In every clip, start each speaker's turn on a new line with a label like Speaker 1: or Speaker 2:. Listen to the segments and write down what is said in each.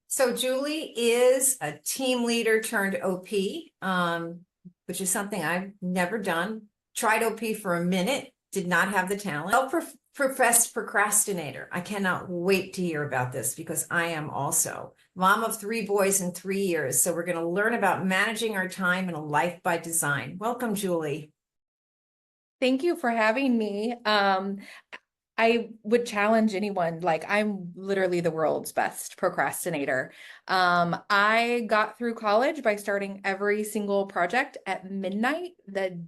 Speaker 1: So Julie is a team leader turned OP, which is something I've never done. Tried OP for a minute, did not have the talent. Self-professed procrastinator. I cannot wait to hear about this because I am also mom of 3 boys in 3 years. So we're going to learn about managing our time in a life by design. Welcome, Julie.
Speaker 2: Thank you for having me. I would challenge anyone, like I'm literally the world's best procrastinator. I got through college by starting every single project at midnight the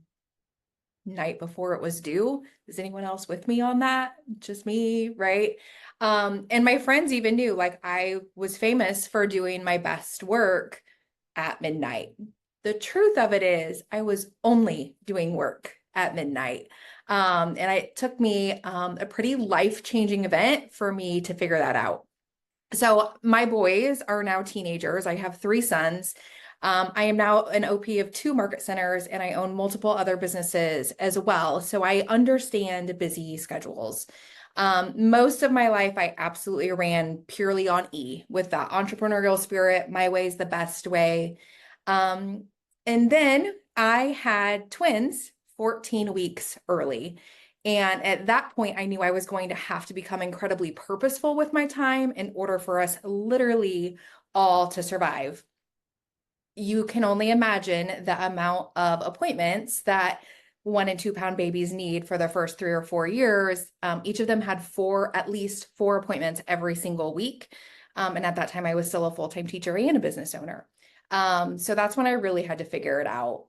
Speaker 2: night before it was due. Is anyone else with me on that? Just me, right? And my friends even knew, like I was famous for doing my best work at midnight. The truth of it is, I was only doing work at midnight. And it took me a pretty life-changing event for me to figure that out. So my boys are now teenagers. I have 3 sons. I am now an OP of 2 market centers and I own multiple other businesses as well. So I understand busy schedules. Most of my life, I absolutely ran purely on E with that entrepreneurial spirit. My way is the best way. Um, and then I had twins 14 weeks early. And at that point, I knew I was going to have to become incredibly purposeful with my time in order for us literally all to survive. You can only imagine the amount of appointments that 1 and 2 pound babies need for their first 3 or 4 years. Each of them had at least 4 appointments every single week. And at that time, I was still a full-time teacher and a business owner. So that's when I really had to figure it out.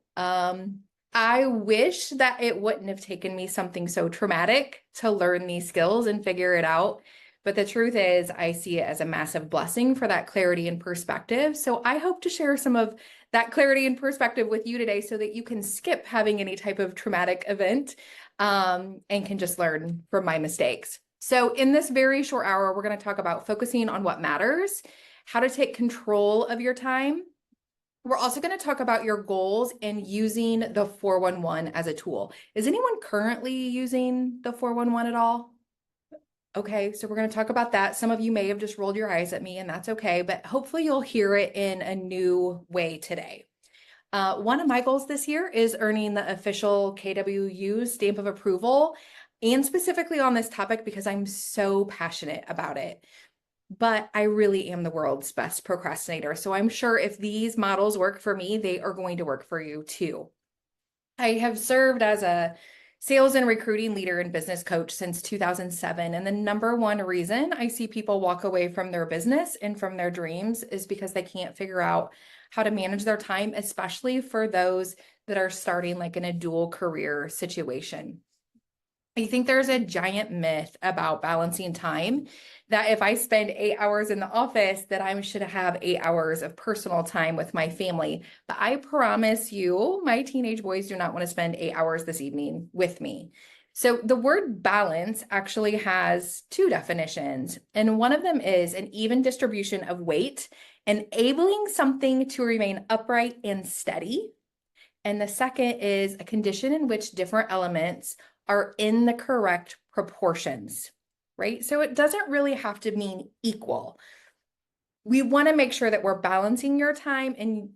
Speaker 2: I wish that it wouldn't have taken me something so traumatic to learn these skills and figure it out. But the truth is, I see it as a massive blessing for that clarity and perspective. So I hope to share some of that clarity and perspective with you today so that you can skip having any type of traumatic event and can just learn from my mistakes. So in this very short hour, we're going to talk about focusing on what matters, how to take control of your time. We're also going to talk about your goals and using the 411 as a tool. Is anyone currently using the 411 at all? Okay, so we're going to talk about that. Some of you may have just rolled your eyes at me, and that's okay, but hopefully you'll hear it in a new way today. One of my goals this year is earning the official KWU stamp of approval, and specifically on this topic because I'm so passionate about it. But I really am the world's best procrastinator. So I'm sure if these models work for me, they are going to work for you too. I have served as a sales and recruiting leader and business coach since 2007. And the number one reason I see people walk away from their business and from their dreams is because they can't figure out how to manage their time, especially for those that are starting like in a dual career situation. I think there's a giant myth about balancing time that if I spend 8 hours in the office, that I should have 8 hours of personal time with my family. But I promise you, my teenage boys do not want to spend 8 hours this evening with me. So the word balance actually has 2 definitions. And one of them is an even distribution of weight, enabling something to remain upright and steady. And the second is a condition in which different elements are in the correct proportions, right? So it doesn't really have to mean equal. We want to make sure that we're balancing your time and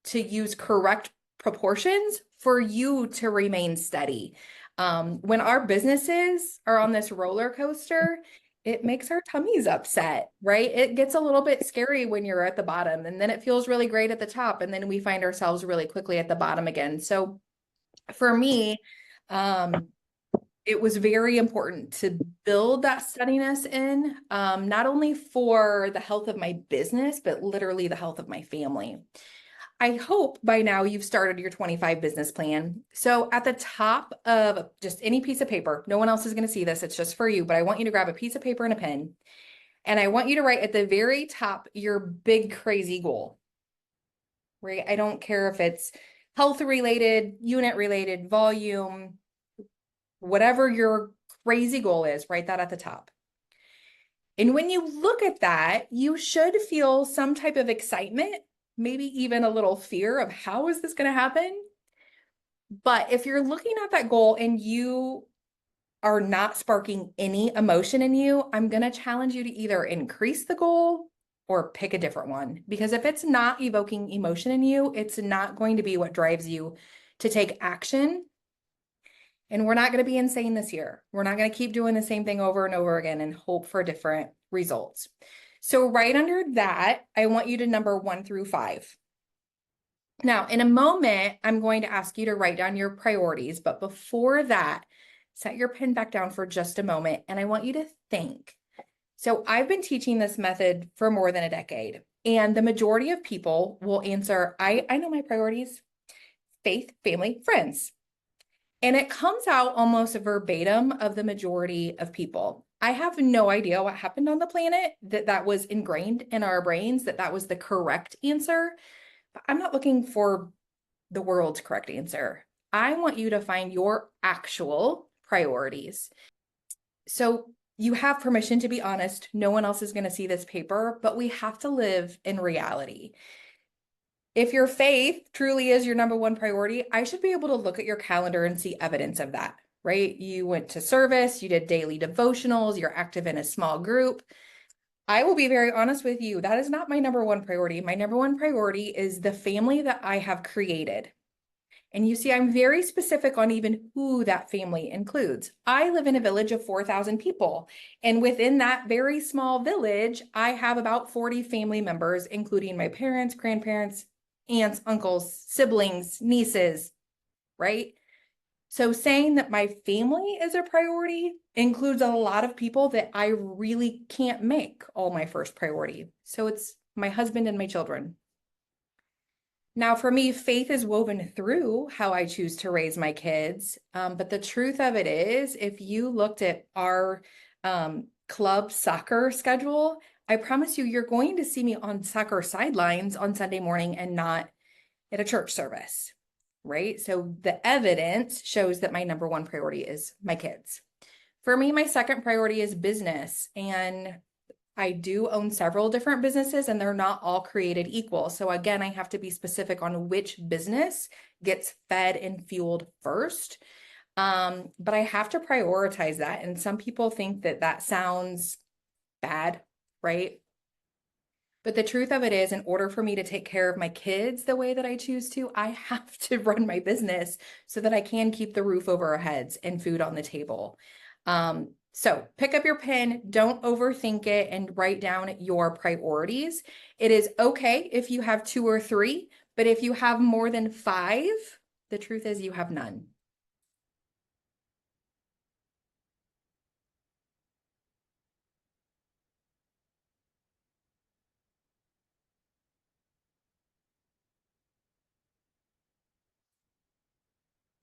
Speaker 2: to use correct proportions for you to remain steady. When our businesses are on this roller coaster, it makes our tummies upset, right? It gets a little bit scary when you're at the bottom, and then it feels really great at the top, and then we find ourselves really quickly at the bottom again. So for me, it was very important to build that steadiness in, not only for the health of my business, but literally the health of my family. I hope by now you've started your 25 business plan. So at the top of just any piece of paper, no one else is going to see this, it's just for you, but I want you to grab a piece of paper and a pen. And I want you to write at the very top your big crazy goal, right? I don't care if it's health related, unit related, volume, whatever your crazy goal is, write that at the top. And when you look at that, you should feel some type of excitement, maybe even a little fear of how is this going to happen? But if you're looking at that goal and you are not sparking any emotion in you, I'm going to challenge you to either increase the goal or pick a different one. Because if it's not evoking emotion in you, it's not going to be what drives you to take action. And we're not going to be insane this year. We're not going to keep doing the same thing over and over again and hope for different results. So right under that, I want you to number 1 through 5. Now, in a moment, I'm going to ask you to write down your priorities, but before that, set your pen back down for just a moment, and I want you to think. So I've been teaching this method for more than a decade, and the majority of people will answer, I know my priorities: faith, family, friends. And it comes out almost verbatim of the majority of people. I have no idea what happened on the planet that was ingrained in our brains, that was the correct answer. But I'm not looking for the world's correct answer. I want you to find your actual priorities. So you have permission to be honest. No one else is going to see this paper, but we have to live in reality. If your faith truly is your number 1 priority, I should be able to look at your calendar and see evidence of that, right? You went to service, you did daily devotionals, you're active in a small group. I will be very honest with you. That is not my number 1 priority. My number 1 priority is the family that I have created. And you see, I'm very specific on even who that family includes. I live in a village of 4,000 people. And within that very small village, I have about 40 family members, including my parents, grandparents, aunts, uncles, siblings, nieces, right? So saying that my family is a priority includes a lot of people that I really can't make all my first priority. So it's my husband and my children. Now, for me, faith is woven through how I choose to raise my kids. But the truth of it is, if you looked at our club soccer schedule, I promise you, you're going to see me on soccer sidelines on Sunday morning and not at a church service, right? So the evidence shows that my number 1 priority is my kids. For me, my second priority is business. And I do own several different businesses, and they're not all created equal. So again, I have to be specific on which business gets fed and fueled first. But I have to prioritize that. And some people think that sounds bad, right? But the truth of it is, in order for me to take care of my kids the way that I choose to, I have to run my business so that I can keep the roof over our heads and food on the table. So pick up your pen, don't overthink it, and write down your priorities. It is okay if you have 2 or 3, but if you have more than 5, the truth is you have none.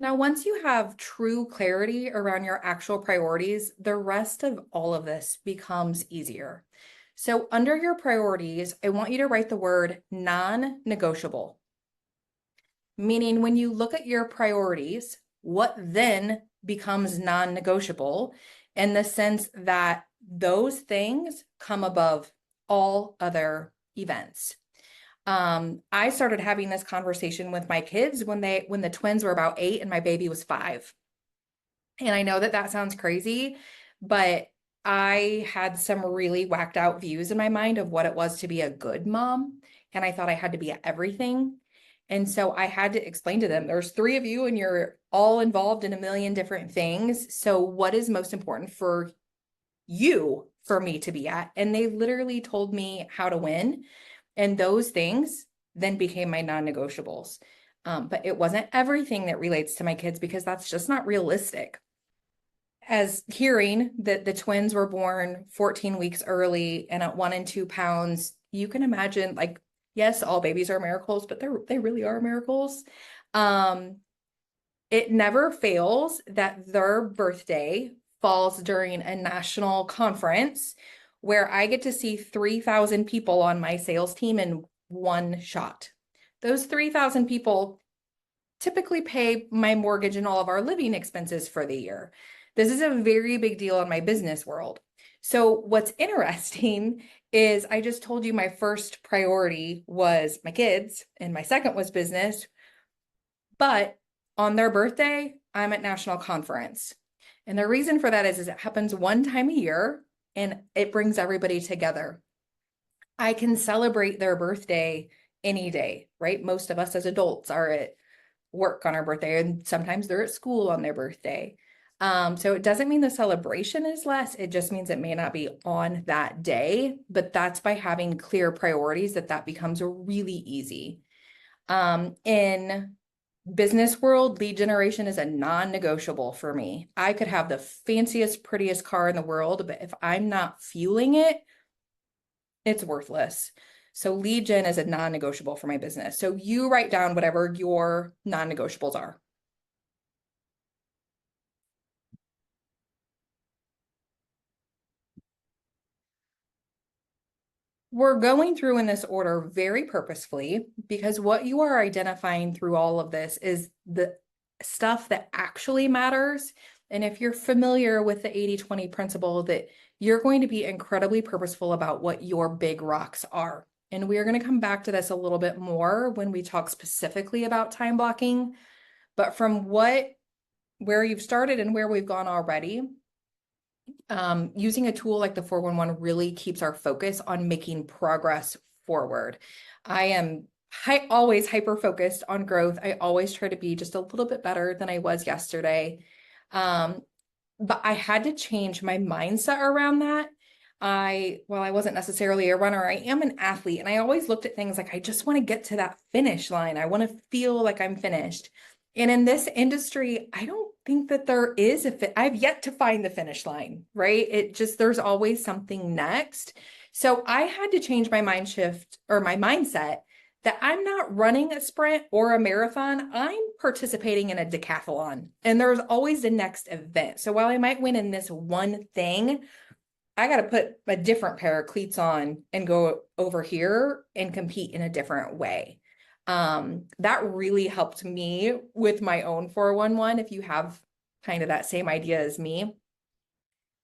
Speaker 2: Now, once you have true clarity around your actual priorities, the rest of all of this becomes easier. So under your priorities, I want you to write the word non-negotiable, meaning when you look at your priorities, what then becomes non-negotiable in the sense that those things come above all other events. I started having this conversation with my kids when the twins were about 8 and my baby was 5. And I know that sounds crazy, but I had some really whacked out views in my mind of what it was to be a good mom. And I thought I had to be at everything. And so I had to explain to them, there's 3 of you and you're all involved in a million different things. So what is most important for you for me to be at? And they literally told me how to win. And those things then became my non-negotiables. But it wasn't everything that relates to my kids because that's just not realistic. As hearing that the twins were born 14 weeks early and at 1 and 2 pounds, you can imagine, like, yes, all babies are miracles, but they really are miracles. It never fails that their birthday falls during a national conference where I get to see 3,000 people on my sales team in one shot. Those 3,000 people typically pay my mortgage and all of our living expenses for the year. This is a very big deal in my business world. So what's interesting is I just told you my first priority was my kids and my second was business. But on their birthday, I'm at national conference. And the reason for that is it happens one time a year and it brings everybody together. I can celebrate their birthday any day, right? Most of us as adults are at work on our birthday, and sometimes they're at school on their birthday. So it doesn't mean the celebration is less. It just means it may not be on that day, but that's by having clear priorities that becomes really easy. In business world, lead generation is a non-negotiable for me. I could have the fanciest, prettiest car in the world, but if I'm not fueling it, it's worthless. So lead gen is a non-negotiable for my business. So you write down whatever your non-negotiables are. We're going through in this order very purposefully because what you are identifying through all of this is the stuff that actually matters. And if you're familiar with the 80-20 principle, that you're going to be incredibly purposeful about what your big rocks are. And we are going to come back to this a little bit more when we talk specifically about time blocking. But from where you've started and where we've gone already, using a tool like the 411 really keeps our focus on making progress forward. I am always hyper focused on growth. I always try to be just a little bit better than I was yesterday. But I had to change my mindset around that. While I wasn't necessarily a runner, I am an athlete, and I always looked at things like I just want to get to that finish line. I want to feel like I'm finished. And in this industry, I don't think that there is I've yet to find the finish line, right? There's always something next. So I had to change my mindset that I'm not running a sprint or a marathon. I'm participating in a decathlon, and there's always the next event. So while I might win in this one thing, I got to put a different pair of cleats on and go over here and compete in a different way. That really helped me with my own 411, if you have kind of that same idea as me.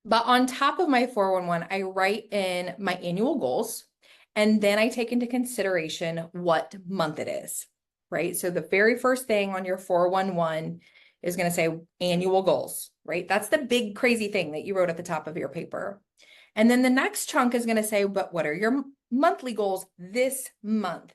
Speaker 2: But on top of my 411, I write in my annual goals, and then I take into consideration what month it is, right? So the very first thing on your 411 is going to say annual goals, right? That's the big crazy thing that you wrote at the top of your paper. And then the next chunk is going to say, but what are your monthly goals this month?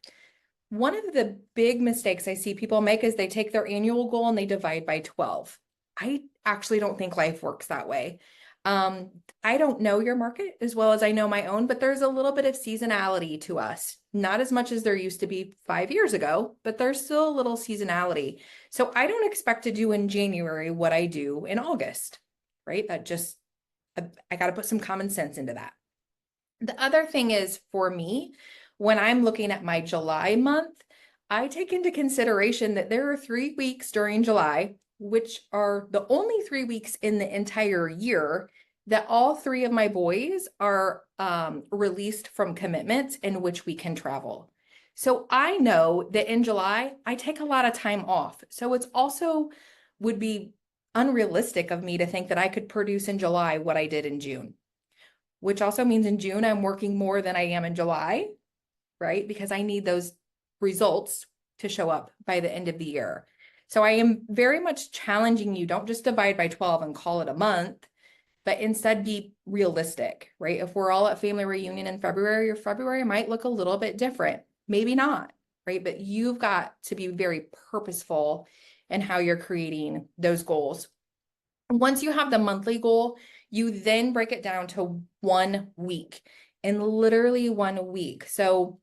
Speaker 2: One of the big mistakes I see people make is they take their annual goal and they divide by 12. I actually don't think life works that way. I don't know your market as well as I know my own, but there's a little bit of seasonality to us. Not as much as there used to be 5 years ago, but there's still a little seasonality. So I don't expect to do in January what I do in August, right? I got to put some common sense into that. The other thing is, for me, when I'm looking at my July month, I take into consideration that there are 3 weeks during July, which are the only 3 weeks in the entire year that all 3 of my boys are released from commitments in which we can travel. So I know that in July, I take a lot of time off. So it's also would be unrealistic of me to think that I could produce in July what I did in June, which also means in June, I'm working more than I am in July, right? Because I need those results to show up by the end of the year. So I am very much challenging you. Don't just divide by 12 and call it a month, but instead be realistic, right? If we're all at family reunion in February, your February might look a little bit different. Maybe not, right? But you've got to be very purposeful in how you're creating those goals. Once you have the monthly goal, you then break it down to 1 week, and literally 1 week. So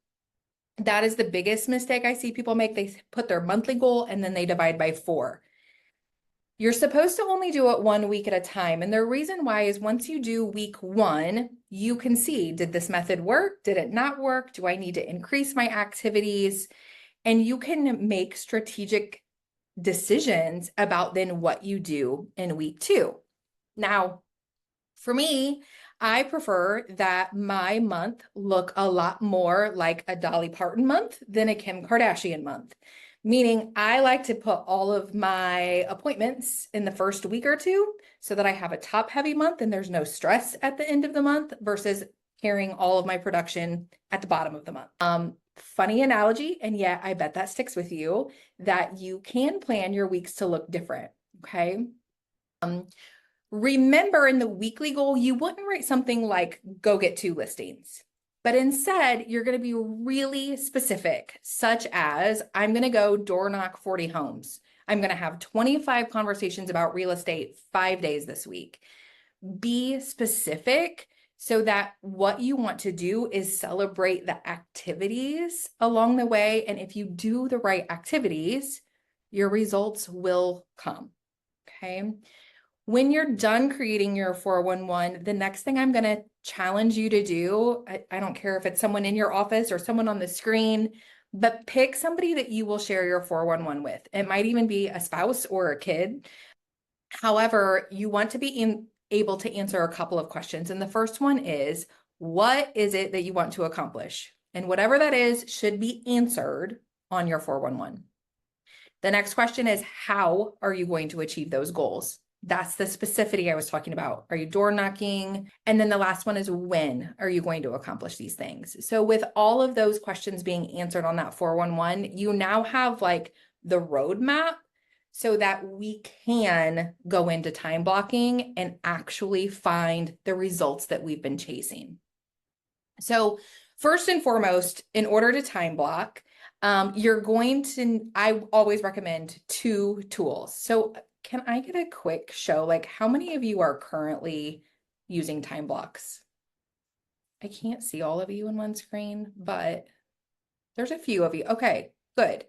Speaker 2: that is the biggest mistake I see people make. They put their monthly goal and then they divide by 4. You're supposed to only do it 1 week at a time. And the reason why is once you do week 1, you can see, did this method work? Did it not work? Do I need to increase my activities? And you can make strategic decisions about then what you do in week 2. Now, for me, I prefer that my month look a lot more like a Dolly Parton month than a Kim Kardashian month. Meaning I like to put all of my appointments in the first week or 2 so that I have a top heavy month and there's no stress at the end of the month versus carrying all of my production at the bottom of the month. Funny analogy, and yet I bet that sticks with you, that you can plan your weeks to look different, okay? Remember, in the weekly goal, you wouldn't write something like, go get 2 listings, But instead, you're going to be really specific, such as I'm going to go door knock 40 homes. I'm going to have 25 conversations about real estate 5 days this week. Be specific so that what you want to do is celebrate the activities along the way. And if you do the right activities, your results will come. Okay. When you're done creating your 411, the next thing I'm going to challenge you to do, I don't care if it's someone in your office or someone on the screen, but pick somebody that you will share your 411 with. It might even be a spouse or a kid. However, you want to be able to answer a couple of questions. And the first one is, what is it that you want to accomplish? And whatever that is should be answered on your 411. The next question is, how are you going to achieve those goals? That's the specificity I was talking about. Are you door knocking? And then the last one is, when are you going to accomplish these things? So with all of those questions being answered on that 411, you now have like the roadmap so that we can go into time blocking and actually find the results that we've been chasing. So first and foremost, in order to time block, I always recommend 2 tools. So can I get a quick show? Like, how many of you are currently using time blocks? I can't see all of you in one screen, but there's a few of you. Okay, good.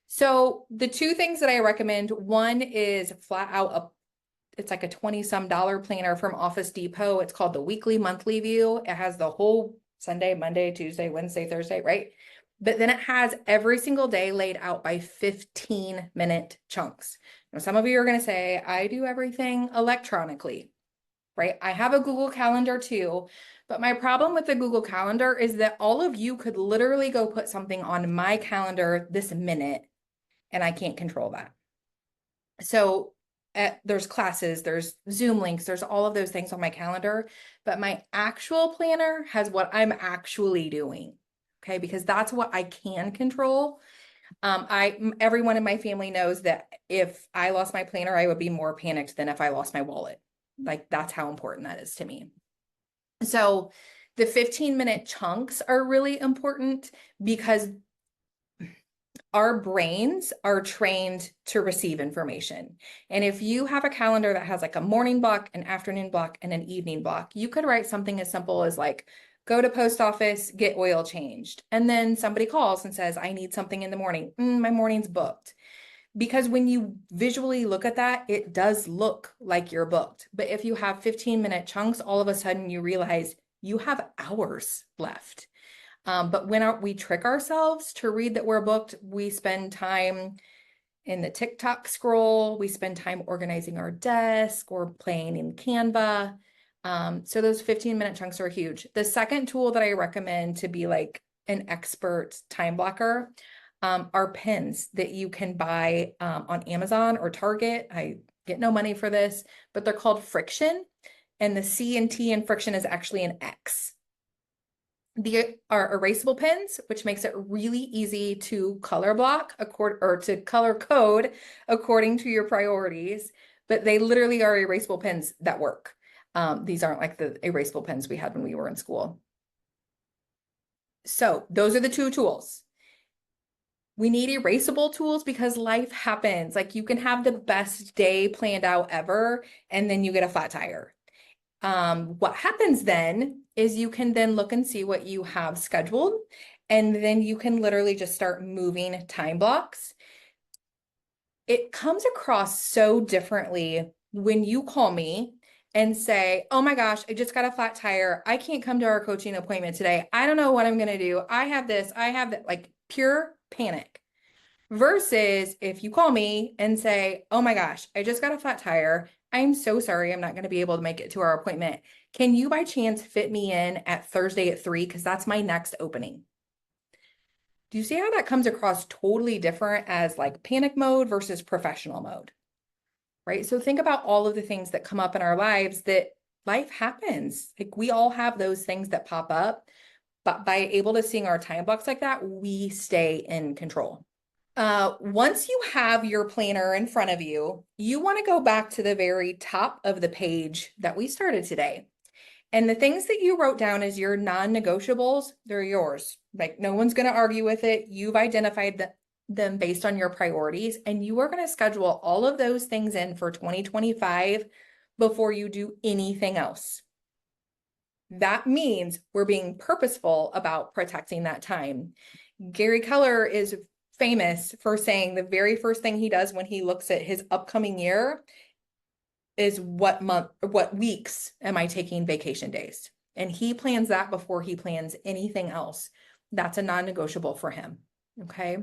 Speaker 2: So the 2 things that I recommend, one is flat out it's like a 20 some dollar planner from Office Depot. It's called the Weekly Monthly View. It has the whole Sunday, Monday, Tuesday, Wednesday, Thursday, right? But then it has every single day laid out by 15-minute chunks. Now, some of you are going to say, I do everything electronically, right? I have a Google Calendar too. But my problem with the Google Calendar is that all of you could literally go put something on my calendar this minute, and I can't control that. So there's classes, there's Zoom links, there's all of those things on my calendar, but my actual planner has what I'm actually doing. Okay, because that's what I can control. Everyone in my family knows that if I lost my planner, I would be more panicked than if I lost my wallet. Like, that's how important that is to me. So the 15-minute chunks are really important because our brains are trained to receive information. And if you have a calendar that has like a morning block, an afternoon block, and an evening block, you could write something as simple as like, go to post office, get oil changed. And then somebody calls and says, I need something in the morning. My morning's booked. Because when you visually look at that, it does look like you're booked. But if you have 15-minute chunks, all of a sudden you realize you have hours left. But when we trick ourselves to read that we're booked, we spend time in the TikTok scroll, we spend time organizing our desk or playing in Canva. So those 15-minute chunks are huge. The second tool that I recommend to be like an expert time blocker are pens that you can buy on Amazon or Target. I get no money for this, but they're called Friction. And the C and T in Friction is actually an X. They are erasable pens, which makes it really easy to color block or to color code according to your priorities. But they literally are erasable pens that work. These aren't like the erasable pens we had when we were in school. So those are the 2 tools. We need erasable tools because life happens. Like, you can have the best day planned out ever, and then you get a flat tire. What happens then is you can then look and see what you have scheduled, and then you can literally just start moving time blocks. It comes across so differently when you call me and say, oh my gosh, I just got a flat tire. I can't come to our coaching appointment today. I don't know what I'm going to do. I have this, I have that, like pure panic. Versus if you call me and say, oh my gosh, I just got a flat tire. I'm so sorry. I'm not going to be able to make it to our appointment. Can you by chance fit me in at Thursday at 3? Because that's my next opening. Do you see how that comes across totally different as like panic mode versus professional mode? Right? So think about all of the things that come up in our lives that life happens. Like, we all have those things that pop up, but by able to seeing our time blocks like that, we stay in control. Once you have your planner in front of you, you want to go back to the very top of the page that we started today. And the things that you wrote down as your non-negotiables, they're yours. Like no one's going to argue with it. You've identified them based on your priorities, and you are going to schedule all of those things in for 2025 before you do anything else. That means we're being purposeful about protecting that time. Gary Keller is famous for saying the very first thing he does when he looks at his upcoming year is what month or what weeks am I taking vacation days? And he plans that before he plans anything else. That's a non-negotiable for him. Okay.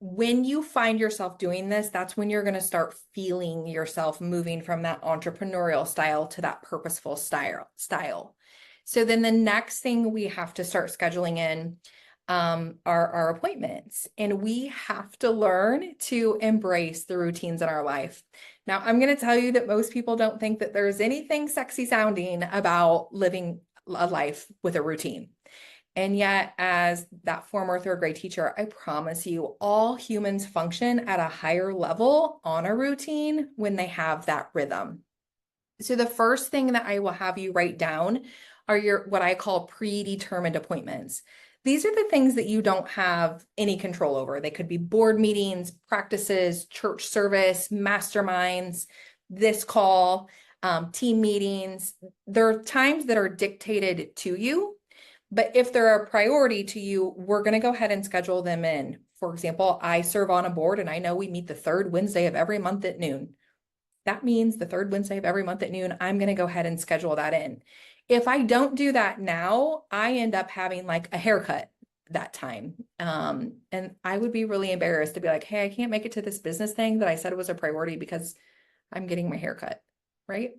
Speaker 2: When you find yourself doing this, that's when you're going to start feeling yourself moving from that entrepreneurial style to that purposeful style. So then the next thing we have to start scheduling in are our appointments. And we have to learn to embrace the routines in our life. Now, I'm going to tell you that most people don't think that there's anything sexy sounding about living a life with a routine. And yet, as that former third grade teacher, I promise you, all humans function at a higher level on a routine when they have that rhythm. So the first thing that I will have you write down are your what I call predetermined appointments. These are the things that you don't have any control over. They could be board meetings, practices, church service, masterminds, this call, team meetings. There are times that are dictated to you. But if they're a priority to you, we're going to go ahead and schedule them in. For example, I serve on a board and I know we meet the third Wednesday of every month at noon. That means the third Wednesday of every month at noon, I'm going to go ahead and schedule that in. If I don't do that now, I end up having like a haircut that time. And I would be really embarrassed to be like, hey, I can't make it to this business thing that I said was a priority because I'm getting my haircut, right?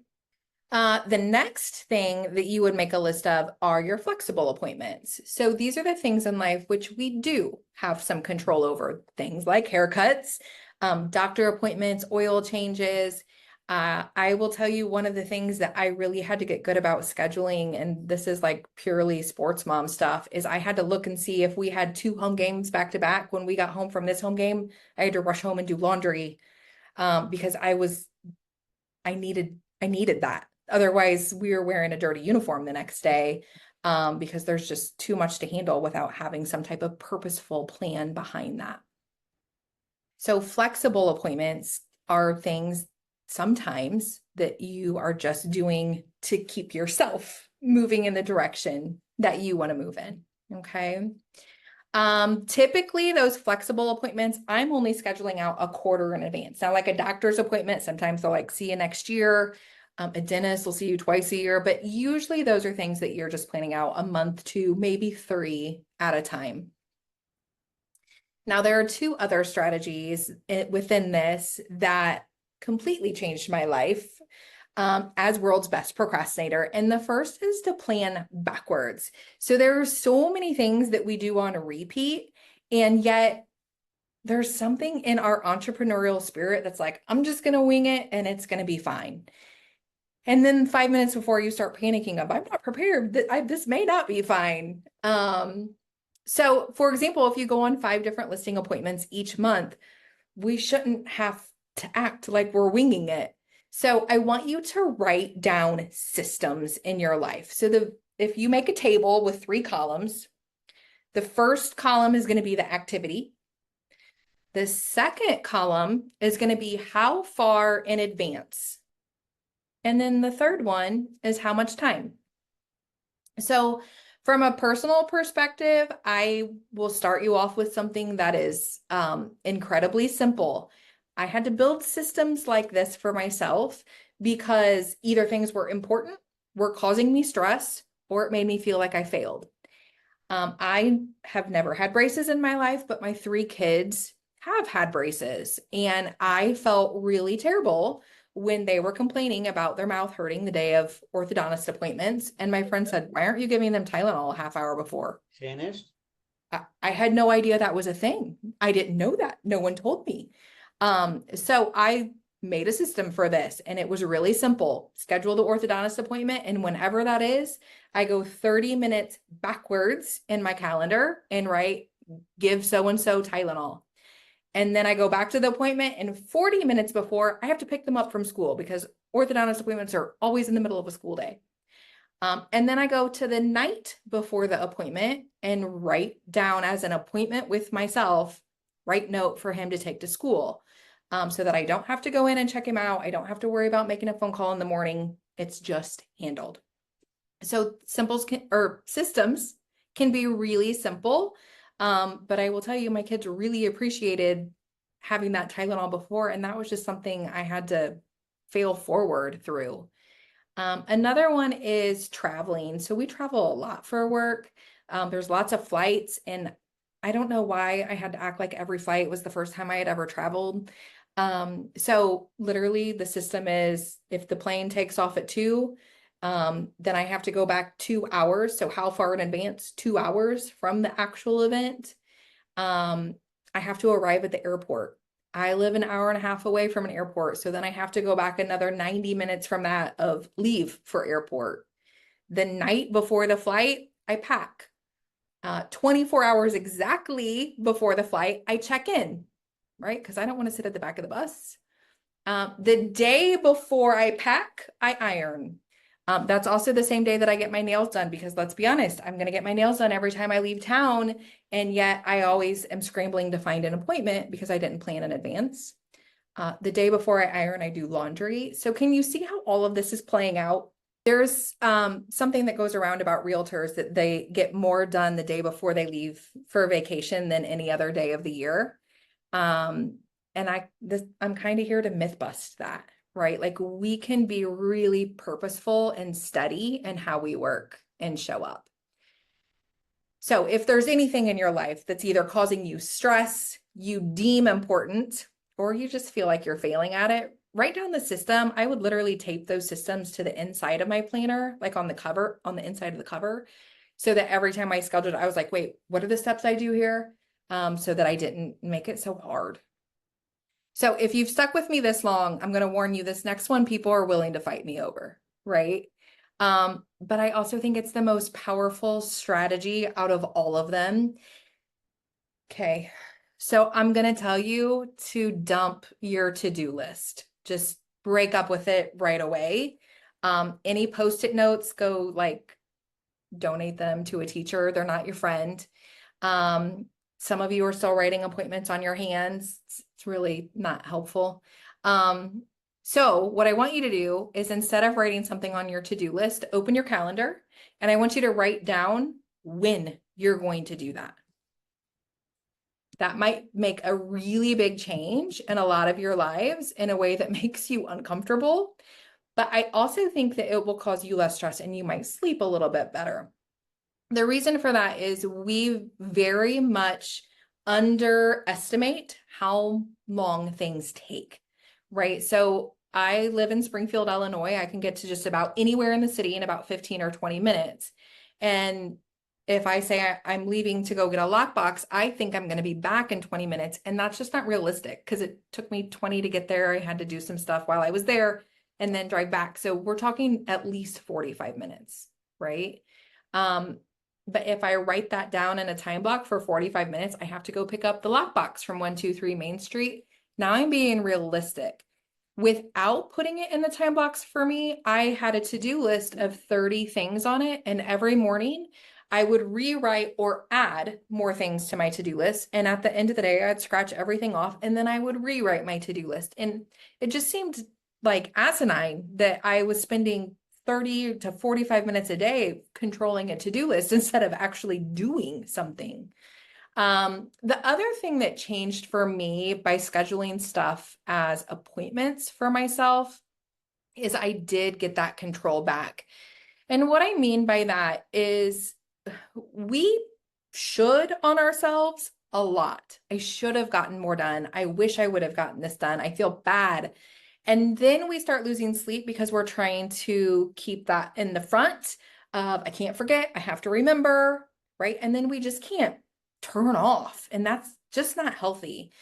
Speaker 2: The next thing that you would make a list of are your flexible appointments. So these are the things in life which we do have some control over, things like haircuts, doctor appointments, oil changes. I will tell you one of the things that I really had to get good about scheduling, and this is like purely sports mom stuff, is I had to look and see if we had 2 home games back to back. When we got home from this home game, I had to rush home and do laundry because I needed that. Otherwise, we were wearing a dirty uniform the next day because there's just too much to handle without having some type of purposeful plan behind that. So flexible appointments are things sometimes that you are just doing to keep yourself moving in the direction that you want to move in. Okay. Typically those flexible appointments, I'm only scheduling out a quarter in advance. Now, like a doctor's appointment, sometimes they'll like see you next year. A dentist will see you twice a year, but usually those are things that you're just planning out a month to maybe 3 at a time. Now, there are 2 other strategies within this that completely changed my life as world's best procrastinator. And the first is to plan backwards. So there are so many things that we do on a repeat, and yet there's something in our entrepreneurial spirit that's like, I'm just going to wing it and it's going to be fine. And then 5 minutes before you start panicking of, I'm not prepared, this may not be fine. So for example, if you go on 5 different listing appointments each month, we shouldn't have to act like we're winging it. So I want you to write down systems in your life. So if you make a table with 3 columns, the first column is going to be the activity. The second column is going to be how far in advance. And then the third one is how much time. So from a personal perspective, I will start you off with something that is incredibly simple. I had to build systems like this for myself because either things were important, were causing me stress, or it made me feel like I failed. I have never had braces in my life, but my 3 kids have had braces, and I felt really terrible when they were complaining about their mouth hurting the day of orthodontist appointments. And my friend said, why aren't you giving them Tylenol a half hour before?
Speaker 3: Finished?
Speaker 2: I had no idea that was a thing. I didn't know that. No one told me. So I made a system for this, and it was really simple. Schedule the orthodontist appointment, and whenever that is, I go 30 minutes backwards in my calendar and write, give so-and-so Tylenol. And then I go back to the appointment, and 40 minutes before, I have to pick them up from school because orthodontist appointments are always in the middle of a school day. And then I go to the night before the appointment and write down as an appointment with myself, write note for him to take to school. So that I don't have to go in and check him out. I don't have to worry about making a phone call in the morning. It's just handled. So systems can be really simple. But I will tell you, my kids really appreciated having that Tylenol before, and that was just something I had to fail forward through. Another one is traveling. So we travel a lot for work. There's lots of flights, and I don't know why I had to act like every flight was the first time I had ever traveled. So literally the system is if the plane takes off at 2, then I have to go back 2 hours. So how far in advance? 2 hours from the actual event. I have to arrive at the airport. I live an hour and a half away from an airport. So then I have to go back another 90 minutes from that of leave for airport. The night before the flight, I pack. 24 hours exactly before the flight, I check in, right? Because I don't want to sit at the back of the bus. The day before I pack, I iron. That's also the same day that I get my nails done, because let's be honest, I'm going to get my nails done every time I leave town. And yet I always am scrambling to find an appointment because I didn't plan in advance. The day before I iron, I do laundry. So can you see how all of this is playing out? There's something that goes around about realtors that they get more done the day before they leave for vacation than any other day of the year. And I'm kind of here to myth bust that, right? Like we can be really purposeful and steady in how we work and show up. So if there's anything in your life that's either causing you stress, you deem important, or you just feel like you're failing at it, write down the system. I would literally tape those systems to the inside of my planner, like on the cover, on the inside of the cover, so that every time I scheduled, I was like, wait, what are the steps I do here? So that I didn't make it so hard. So if you've stuck with me this long, I'm going to warn you, this next one, people are willing to fight me over, right? But I also think it's the most powerful strategy out of all of them. Okay. So I'm going to tell you to dump your to-do list. Just break up with it right away. Any post-it notes, go like donate them to a teacher. They're not your friend. Some of you are still writing appointments on your hands. It's really not helpful. So what I want you to do is, instead of writing something on your to-do list, open your calendar, and I want you to write down when you're going to do that. That might make a really big change in a lot of your lives in a way that makes you uncomfortable. But I also think that it will cause you less stress and you might sleep a little bit better. The reason for that is we very much underestimate how long things take, right? So I live in Springfield, Illinois. I can get to just about anywhere in the city in about 15 or 20 minutes. And if I say I'm leaving to go get a lockbox, I think I'm going to be back in 20 minutes. And that's just not realistic, because it took me 20 to get there. I had to do some stuff while I was there and then drive back. So we're talking at least 45 minutes, right? But if I write that down in a time block for 45 minutes, I have to go pick up the lockbox from 123 Main Street. Now I'm being realistic. Without putting it in the time blocks for me, I had a to-do list of 30 things on it. And every morning I would rewrite or add more things to my to-do list. And at the end of the day, I'd scratch everything off and then I would rewrite my to-do list. And it just seemed like asinine that I was spending 30 to 45 minutes a day controlling a to-do list instead of actually doing something. The other thing that changed for me by scheduling stuff as appointments for myself is I did get that control back. And what I mean by that is we should on ourselves a lot. I should have gotten more done. I wish I would have gotten this done. I feel bad. And then we start losing sleep because we're trying to keep that in the front of, I can't forget, I have to remember, right? And then we just can't turn off, and that's just not healthy.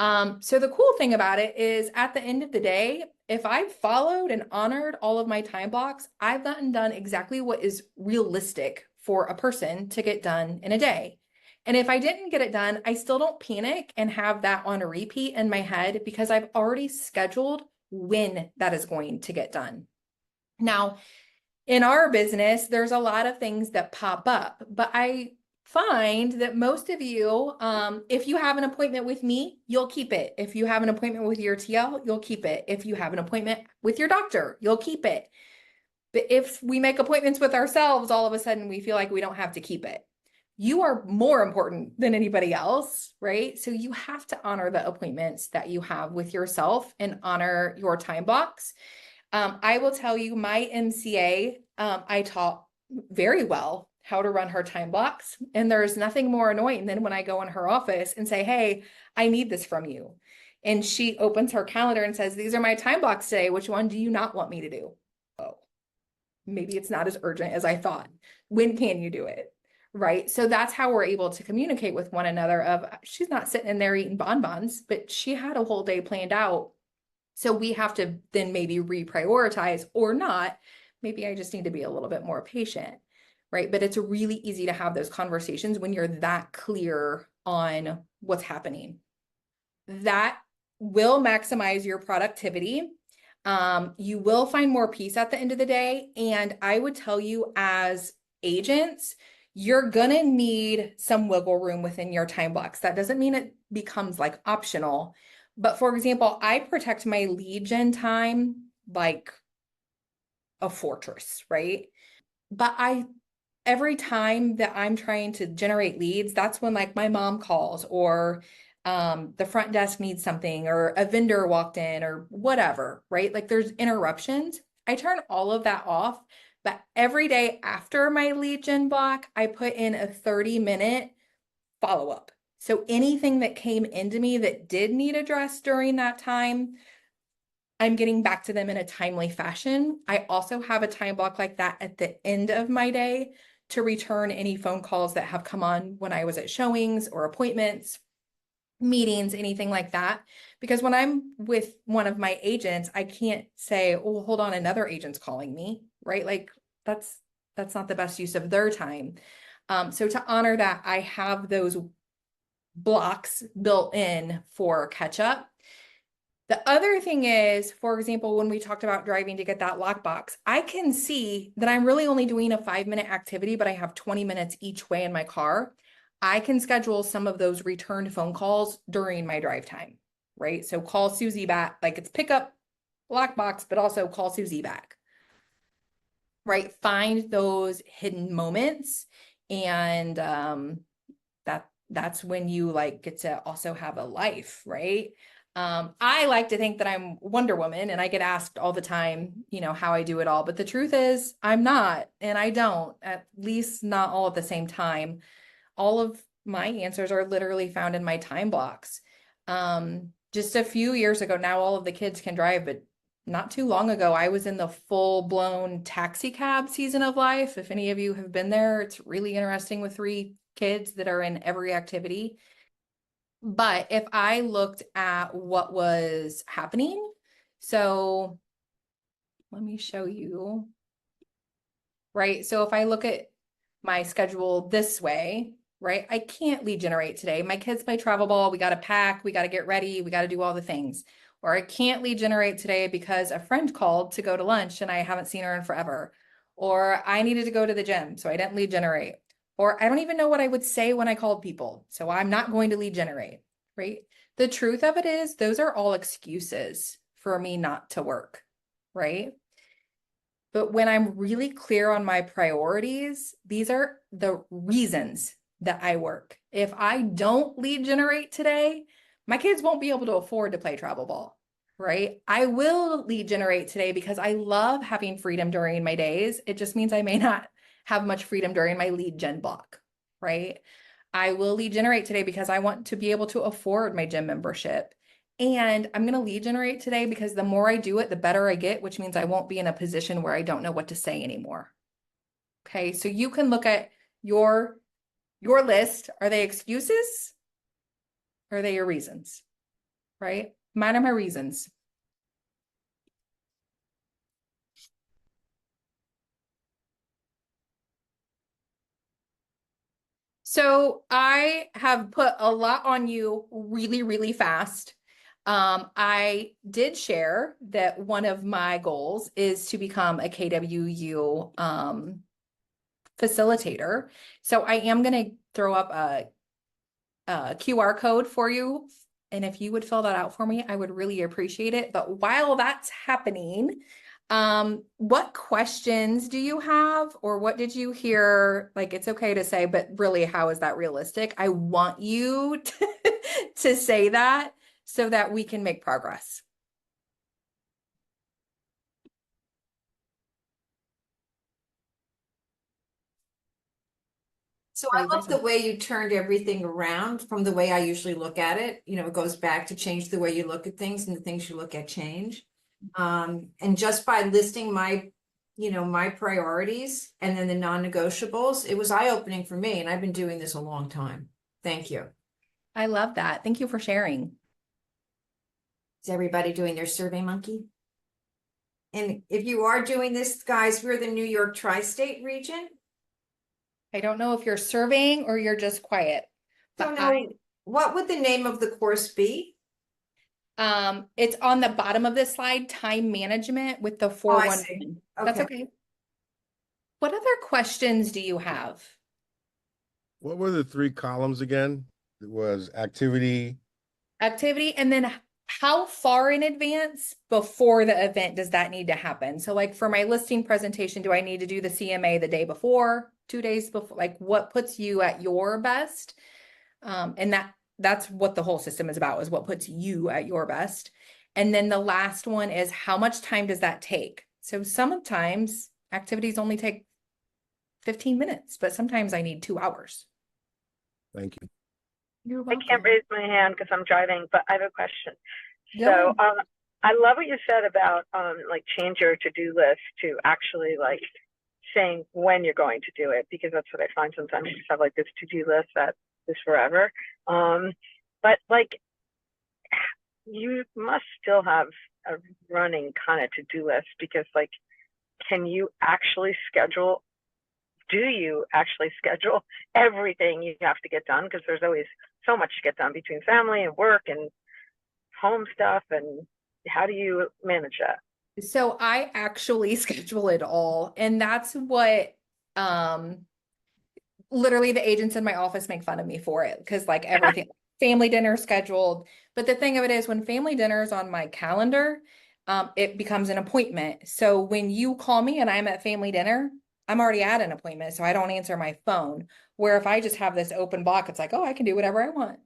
Speaker 2: So the cool thing about it is, at the end of the day, if I've followed and honored all of my time blocks, I've gotten done exactly what is realistic for a person to get done in a day. And if I didn't get it done, I still don't panic and have that on a repeat in my head, because I've already scheduled when that is going to get done. Now, in our business, there's a lot of things that pop up, but I find that most of you, if you have an appointment with me, you'll keep it. If you have an appointment with your TL, you'll keep it. If you have an appointment with your doctor, you'll keep it. But if we make appointments with ourselves, all of a sudden we feel like we don't have to keep it. You are more important than anybody else, right? So you have to honor the appointments that you have with yourself and honor your time blocks. I will tell you, my MCA, I taught very well how to run her time blocks. And there's nothing more annoying than when I go in her office and say, hey, I need this from you. And she opens her calendar and says, these are my time blocks today. Which one do you not want me to do? Oh, maybe it's not as urgent as I thought. When can you do it? Right. So that's how we're able to communicate with one another of she's not sitting in there eating bonbons, but she had a whole day planned out. So we have to then maybe reprioritize or not. Maybe I just need to be a little bit more patient. Right. But it's really easy to have those conversations when you're that clear on what's happening. That will maximize your productivity. You will find more peace at the end of the day. And I would tell you, as agents, you're gonna need some wiggle room within your time blocks. That doesn't mean it becomes like optional. But for example, I protect my lead gen time like a fortress, right? But every time that I'm trying to generate leads, that's when like my mom calls or the front desk needs something or a vendor walked in or whatever, right? Like there's interruptions. I turn all of that off, but every day after my lead gen block, I put in a 30-minute follow-up. So anything that came into me that did need addressed during that time, I'm getting back to them in a timely fashion. I also have a time block like that at the end of my day to return any phone calls that have come on when I was at showings or appointments, meetings, anything like that. Because when I'm with one of my agents, I can't say, oh, hold on, another agent's calling me, right? Like that's not the best use of their time. So to honor that, I have those blocks built in for catch up. The other thing is, for example, when we talked about driving to get that lockbox, I can see that I'm really only doing a 5-minute activity, but I have 20 minutes each way in my car. I can schedule some of those returned phone calls during my drive time, right? So call Susie back, like it's pick up lockbox, but also call Susie back, right? Find those hidden moments. And that's when you like get to also have a life, right? I like to think that I'm Wonder Woman and I get asked all the time, how I do it all. But the truth is I'm not, and I don't, at least not all at the same time. All of my answers are literally found in my time blocks. Just a few years ago, now all of the kids can drive, but not too long ago, I was in the full-blown taxi cab season of life. If any of you have been there, it's really interesting with 3 kids that are in every activity. But if I looked at what was happening, so let me show you, right? So if I look at my schedule this way, right? I can't lead generate today. My kids play travel ball. We got to pack. We got to get ready. We got to do all the things. Or I can't lead generate today because a friend called to go to lunch and I haven't seen her in forever. Or I needed to go to the gym, so I didn't lead generate. Or I don't even know what I would say when I called people, so I'm not going to lead generate, right? The truth of it is those are all excuses for me not to work, right? But when I'm really clear on my priorities, these are the reasons that I work. If I don't lead generate today, my kids won't be able to afford to play travel ball, right? I will lead generate today because I love having freedom during my days. It just means I may not have much freedom during my lead gen block, right? I will lead generate today because I want to be able to afford my gym membership. And I'm going to lead generate today because the more I do it, the better I get, which means I won't be in a position where I don't know what to say anymore. Okay, so you can look at your list. Are they excuses? Or are they your reasons? Right? Mine are my reasons. So I have put a lot on you really, really fast. I did share that one of my goals is to become a KWU facilitator. So I am going to throw up a QR code for you. And if you would fill that out for me, I would really appreciate it. But while that's happening, what questions do you have, or what did you hear? Like, it's okay to say, but really, how is that realistic? I want you to say that so that we can make progress.
Speaker 1: So I love the way you turned everything around from the way I usually look at it. You know, it goes back to change the way you look at things, and the things you look at change. And just by listing my, my priorities and then the non-negotiables, it was eye-opening for me. And I've been doing this a long time. Thank you.
Speaker 2: I love that. Thank you for sharing.
Speaker 1: Is everybody doing their Survey Monkey? And if you are doing this, guys, we're the New York tri-state region.
Speaker 2: I don't know if you're surveying or you're just quiet.
Speaker 1: Don't know, what would the name of the course be?
Speaker 2: It's on the bottom of this slide, time management with the
Speaker 1: Oh, I see.
Speaker 2: 411. That's
Speaker 1: Okay.
Speaker 2: okay. What other questions do you have?
Speaker 3: What were the three columns again? It was activity.
Speaker 2: Activity, and then how far in advance before the event does that need to happen? So like for my listing presentation, do I need to do the CMA the day before, 2 days before? Like what puts you at your best? And that's what the whole system is about, is what puts you at your best. And then the last one is how much time does that take? So sometimes activities only take 15 minutes, but sometimes I need 2 hours.
Speaker 3: Thank you.
Speaker 2: You're
Speaker 4: I
Speaker 2: welcome.
Speaker 4: can't raise my hand because I'm driving, but I have a question.
Speaker 2: Go
Speaker 4: So
Speaker 2: ahead.
Speaker 4: I love what you said about like change your to-do list to actually like saying when you're going to do it, because that's what I find sometimes. You just have like this to-do list that is forever. But like you must still have a running kind of to-do list, because like, can you actually schedule? Do you actually schedule everything you have to get done? Because there's always so much to get done between family and work and home stuff. And how do you manage that?
Speaker 2: So I actually schedule it all. And that's what literally the agents in my office make fun of me for it, because like everything, family dinner scheduled. But the thing of it is, when family dinner is on my calendar, it becomes an appointment. So when you call me and I'm at family dinner, I'm already at an appointment, so I don't answer my phone. Where if I just have this open block, it's like, oh, I can do whatever I want.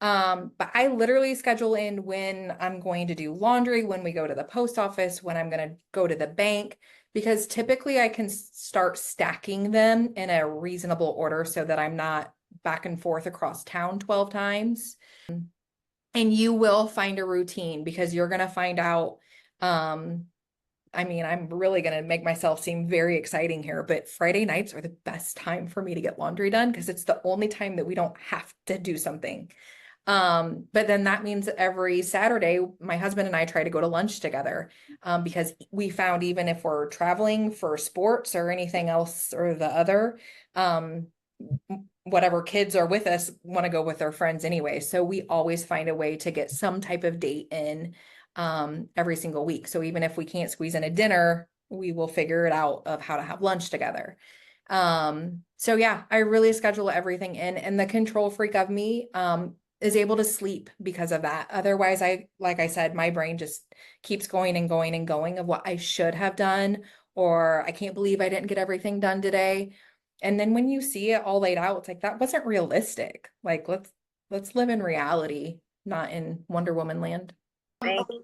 Speaker 2: But I literally schedule in when I'm going to do laundry, when we go to the post office, when I'm going to go to the bank, because typically I can start stacking them in a reasonable order so that I'm not back and forth across town 12 times. And you will find a routine, because you're going to find out, I mean, I'm really going to make myself seem very exciting here, but Friday nights are the best time for me to get laundry done, because it's the only time that we don't have to do something. But then that means every Saturday, my husband and I try to go to lunch together, because we found even if we're traveling for sports or anything else or the other, whatever kids are with us want to go with their friends anyway. So we always find a way to get some type of date in every single week. So even if we can't squeeze in a dinner, we will figure it out of how to have lunch together. So yeah, I really schedule everything in, and the control freak of me is able to sleep because of that. Otherwise, like I said, my brain just keeps going and going and going of what I should have done, or I can't believe I didn't get everything done today. And then when you see it all laid out, it's like, that wasn't realistic. Like, let's live in reality, not in Wonder Woman land.
Speaker 4: Thank you.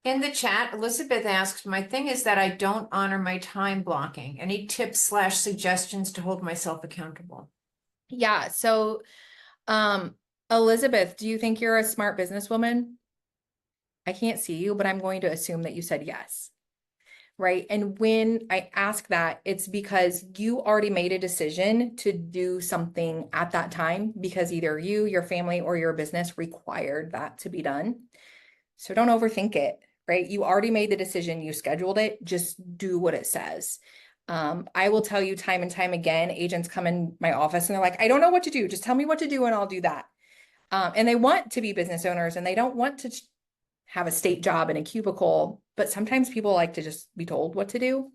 Speaker 1: In the chat, Elizabeth asks, my thing is that I don't honor my time blocking. Any tips/suggestions to hold myself accountable?
Speaker 2: Yeah. So, Elizabeth, do you think you're a smart businesswoman? I can't see you, but I'm going to assume that you said yes. Right. And when I ask that, it's because you already made a decision to do something at that time, because either you, your family, or your business required that to be done. So don't overthink it, right? You already made the decision, you scheduled it, just do what it says. I will tell you time and time again, agents come in my office and they're like, I don't know what to do. Just tell me what to do and I'll do that. And they want to be business owners, and they don't want to have a state job in a cubicle, but sometimes people like to just be told what to do.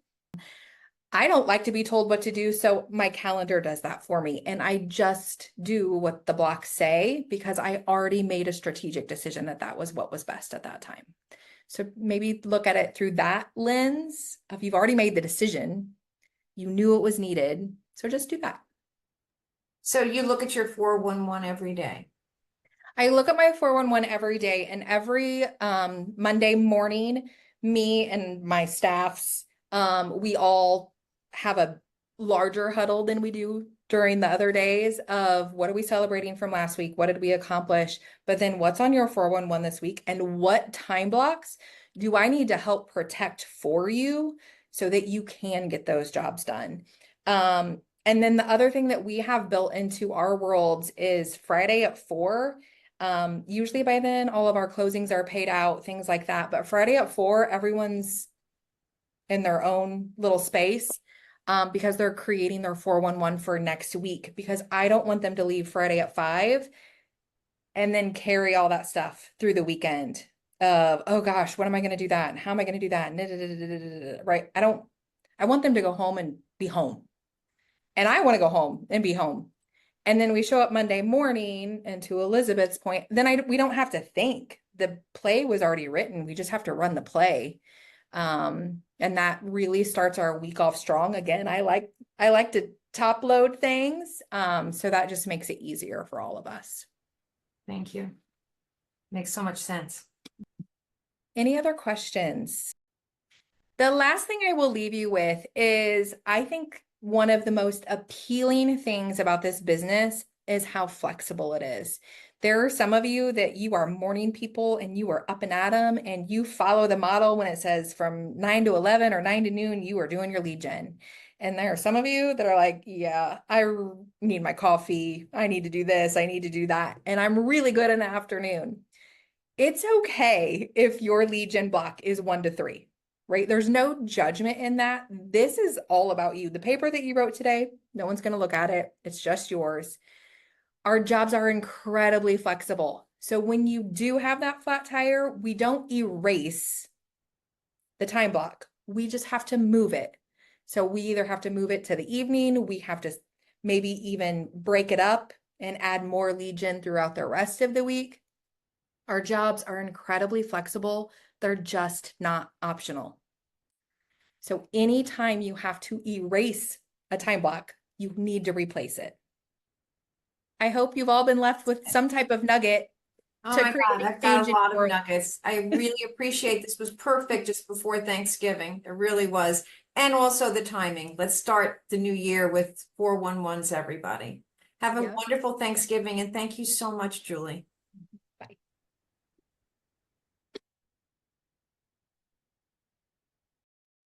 Speaker 2: I don't like to be told what to do, so my calendar does that for me. And I just do what the blocks say because I already made a strategic decision that that was what was best at that time. So maybe look at it through that lens of you've already made the decision, you knew it was needed, so just do that.
Speaker 1: So you look at your 411 every day.
Speaker 2: I look at my 411 every day, and every Monday morning, me and my staffs, we all have a larger huddle than we do during the other days of what are we celebrating from last week? What did we accomplish? But then what's on your 411 this week? And what time blocks do I need to help protect for you so that you can get those jobs done? And then the other thing that we have built into our worlds is Friday at 4. Usually by then all of our closings are paid out, things like that. But Friday at 4, everyone's in their own little space because they're creating their 411 for next week, because I don't want them to leave Friday at 5 and then carry all that stuff through the weekend of, oh gosh, what am I going to do that? And how am I going to do that? Right. I want them to go home and be home. And I want to go home and be home. And then we show up Monday morning, and to Elizabeth's point, then we don't have to think. The play was already written. We just have to run the play. And that really starts our week off strong. Again, I like to top load things. So that just makes it easier for all of us.
Speaker 1: Thank you. Makes so much sense.
Speaker 2: Any other questions? The last thing I will leave you with is, I think one of the most appealing things about this business is how flexible it is. There are some of you that you are morning people and you are up and at 'em and you follow the model when it says from 9 to 11 or 9 to noon, you are doing your lead gen. And there are some of you that are like, yeah, I need my coffee. I need to do this. I need to do that. And I'm really good in the afternoon. It's okay if your lead gen block is 1 to 3, right? There's no judgment in that. This is all about you. The paper that you wrote today, no one's going to look at it. It's just yours. Our jobs are incredibly flexible. So when you do have that flat tire, we don't erase the time block. We just have to move it. So we either have to move it to the evening, we have to maybe even break it up and add more lead gen throughout the rest of the week. Our jobs are incredibly flexible. They're just not optional. So anytime you have to erase a time block, you need to replace it. I hope you've all been left with some type of nugget.
Speaker 1: Oh
Speaker 2: To
Speaker 1: my
Speaker 2: create
Speaker 1: God,
Speaker 2: a
Speaker 1: I've got
Speaker 2: change
Speaker 1: a
Speaker 2: in
Speaker 1: lot
Speaker 2: your-
Speaker 1: of nuggets. I really appreciate this. Was perfect just before Thanksgiving. It really was. And also the timing. Let's start the new year with 411s, everybody. Have a
Speaker 2: Yeah.
Speaker 1: wonderful Thanksgiving, and thank you so much, Julie.